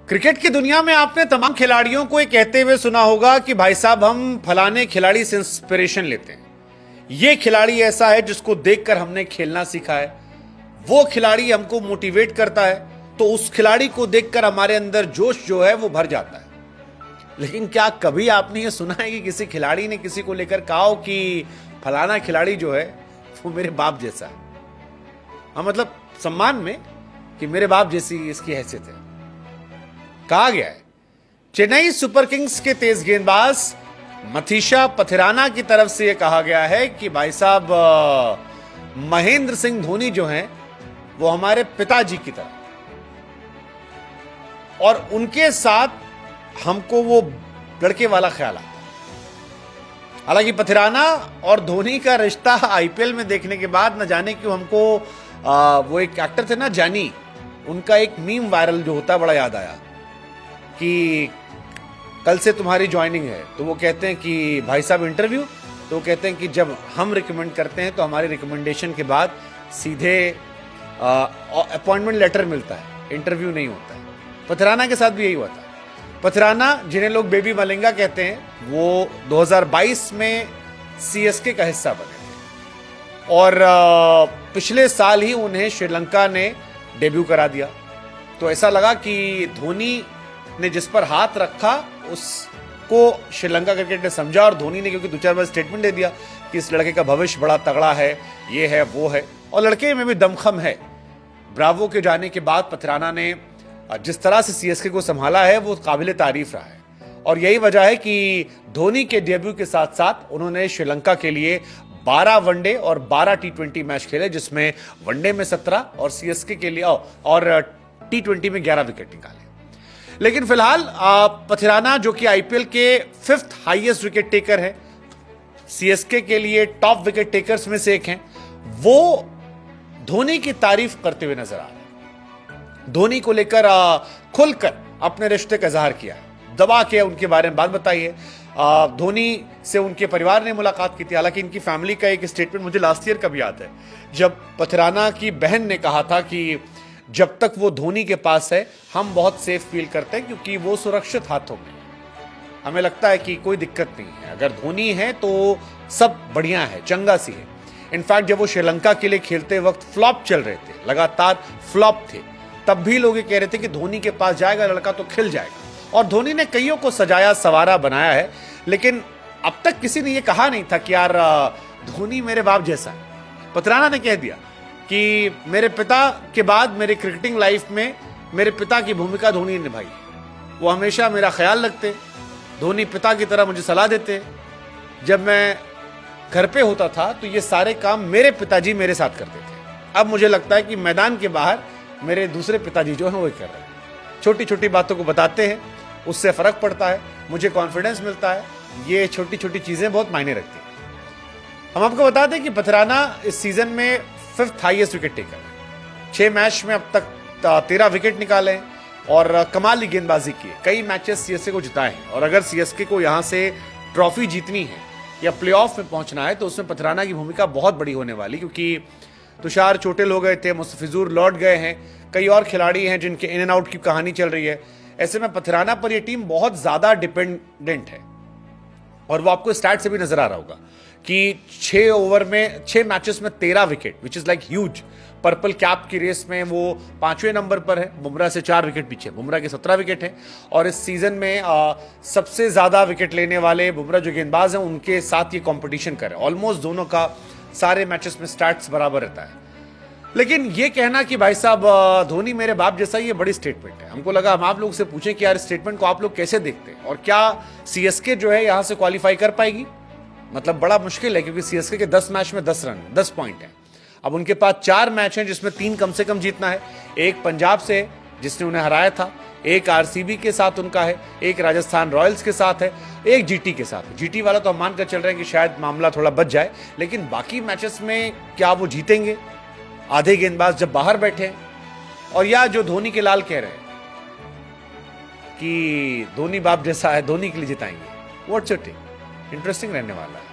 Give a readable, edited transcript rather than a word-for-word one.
Cricket की दुनिया में आपने तमाम खिलाड़ियों को ये कहते हुए सुना होगा कि भाई साहब हम फलाने खिलाड़ी से इंस्पिरेशन लेते हैं, ये खिलाड़ी ऐसा है जिसको देखकर हमने खेलना सीखा है, वो खिलाड़ी हमको मोटिवेट करता है, तो उस खिलाड़ी को देखकर हमारे अंदर जोश जो है वो भर जाता है। लेकिन क्या कभी आपने ये सुना है कि किसी खिलाड़ी ने किसी को लेकर कहा हो कि फलाना खिलाड़ी जो है वो मेरे बाप जैसा है? हाँ, मतलब सम्मान में कि मेरे बाप जैसी इसकी हैसियत है। कहा गया है चेन्नई सुपर किंग्स के तेज गेंदबाज मथीशा पथिराना की तरफ से यह कहा गया है कि भाई साहब महेंद्र सिंह धोनी जो हैं वो हमारे पिताजी की तरह, और उनके साथ हमको वो लड़के वाला ख्याल आता है। हालांकि पथिराना और धोनी का रिश्ता आईपीएल में देखने के बाद न जाने क्यों हमको वो एक एक्टर थे ना जानी, उनका एक मीम वायरल जो होता है बड़ा याद आया कि कल से तुम्हारी ज्वाइनिंग है, तो वो कहते हैं कि भाई साहब इंटरव्यू, तो वो कहते हैं कि जब हम रिकमेंड करते हैं तो हमारी रिकमेंडेशन के बाद सीधे अपॉइंटमेंट लेटर मिलता है, इंटरव्यू नहीं होता है। पथिराना के साथ भी यही हुआ था। पथिराना जिन्हें लोग बेबी मलिंगा कहते हैं, वो 2022 में सीएसके का हिस्सा बने थे और पिछले साल ही उन्हें श्रीलंका ने डेब्यू करा दिया। तो ऐसा लगा कि धोनी ने जिस पर हाथ रखा उसको श्रीलंका क्रिकेट ने समझा, और धोनी ने क्योंकि 2-4 बार स्टेटमेंट दे दिया कि इस लड़के का भविष्य बड़ा तगड़ा है, ये है वो है, और लड़के में भी दमखम है। ब्रावो के जाने के बाद पथिराना ने जिस तरह से सीएसके को संभाला है वो काबिले तारीफ रहा है, और यही वजह है कि धोनी के डेब्यू के साथ साथ उन्होंने श्रीलंका के लिए 12 वनडे और 12 टी20 मैच खेले, जिसमें वनडे में 17 और सीएसके के लिए और टी20 में 11 विकेट निकाले। लेकिन फिलहाल पथिराना जो कि आईपीएल के 5th हाईएस्ट विकेट टेकर है, सीएसके के लिए टॉप विकेट टेकर्स में से एक हैं, वो धोनी की तारीफ करते हुए नजर आ रहे हैं। धोनी को लेकर खुलकर अपने रिश्ते का इजहार किया, दबा के उनके बारे में बात बताई है। धोनी से उनके परिवार ने मुलाकात की थी। हालांकि इनकी फैमिली का एक स्टेटमेंट मुझे लास्ट ईयर का भी याद है, जब पथिराना की बहन ने कहा था कि जब तक वो धोनी के पास है हम बहुत सेफ फील करते हैं क्योंकि वो सुरक्षित हाथों में, हमें लगता है कि कोई दिक्कत नहीं है, अगर धोनी है तो सब बढ़िया है, चंगा सी है। इनफैक्ट जब वो श्रीलंका के लिए खेलते वक्त फ्लॉप चल रहे थे, लगातार फ्लॉप थे, तब भी लोग ये कह रहे थे कि धोनी के पास जाएगा लड़का तो खिल जाएगा, और धोनी ने कईयों को सजाया सवारा बनाया है। लेकिन अब तक किसी ने ये कहा नहीं था कि यार धोनी मेरे बाप जैसा है। पथिराना ने कह दिया कि मेरे पिता के बाद मेरे क्रिकेटिंग लाइफ में मेरे पिता की भूमिका धोनी ने निभाई। वो हमेशा मेरा ख्याल रखते, धोनी पिता की तरह मुझे सलाह देते। जब मैं घर पे होता था तो ये सारे काम मेरे पिताजी मेरे साथ करते थे। अब मुझे लगता है कि मैदान के बाहर मेरे दूसरे पिताजी जो हैं वो कर रहे हैं। छोटी छोटी बातों को बताते हैं, उससे फर्क पड़ता है, मुझे कॉन्फिडेंस मिलता है। ये छोटी छोटी चीजें बहुत मायने रखती हैं। हम आपको बता दें कि पथिराना इस सीजन में 5th हाईएस्ट विकेट टेकर है। 6 मैच में अब तक 13 विकेट निकाले और कमाल की गेंदबाजी की है। कई मैचेस सीएसके को जिताए हैं, और अगर सीएसके को यहां से ट्रॉफी जीतनी है या प्लेऑफ में पहुंचना है तो उसमें पथिराना की भूमिका बहुत बड़ी होने वाली, क्योंकि तुषार चोटिल हो गए थे, मुस्तफिजुर लौट गए हैं, कई और खिलाड़ी हैं जिनके इन एंड आउट की कहानी चल रही है। ऐसे में पथिराना पर यह टीम बहुत ज्यादा डिपेंडेंट है, और वो आपको स्टैट से भी नजर आ रहा होगा कि 6 ओवर में 6 मैचेस में 13 wicket, which is like huge. Purple cap की रेस में वो 5वें नंबर पर है, बुमराह से 4 विकेट पीछे। बुमराह के 17 विकेट हैं, और इस सीजन में सबसे ज्यादा विकेट लेने वाले बुमराह जो गेंदबाज हैं उनके साथ ये कंपटीशन करे। ऑलमोस्ट दोनों का सारे मैचेस में स्टैट्स बराबर रहता है। लेकिन ये कहना कि भाई साहब धोनी मेरे बाप जैसा, ये बड़ी स्टेटमेंट है। हमको लगा हम आप लोग से पूछें कि यार स्टेटमेंट को आप लोग कैसे देखते हैं, और क्या सीएसके जो है यहां से क्वालिफाई कर पाएगी? मतलब बड़ा मुश्किल है, क्योंकि सीएसके के 10 मैच में 10 रन 10 पॉइंट हैं। अब उनके पास 4 मैच हैं जिसमें 3 कम से कम जीतना है। एक पंजाब से है जिसने उन्हें हराया था, एक आरसीबी के साथ उनका है, एक राजस्थान रॉयल्स के साथ है, एक जीटी के साथ है। जीटी वाला तो हम मानकर चल रहे हैं कि शायद मामला थोड़ा बच जाए, लेकिन बाकी मैचेस में क्या वो जीतेंगे? आधे गेंदबाज जब बाहर बैठे, और या जो धोनी के लाल कह रहे हैं कि धोनी बाप जैसा है, धोनी के लिए जिताएंगे। What's your take? इंटरेस्टिंग रहने वाला है।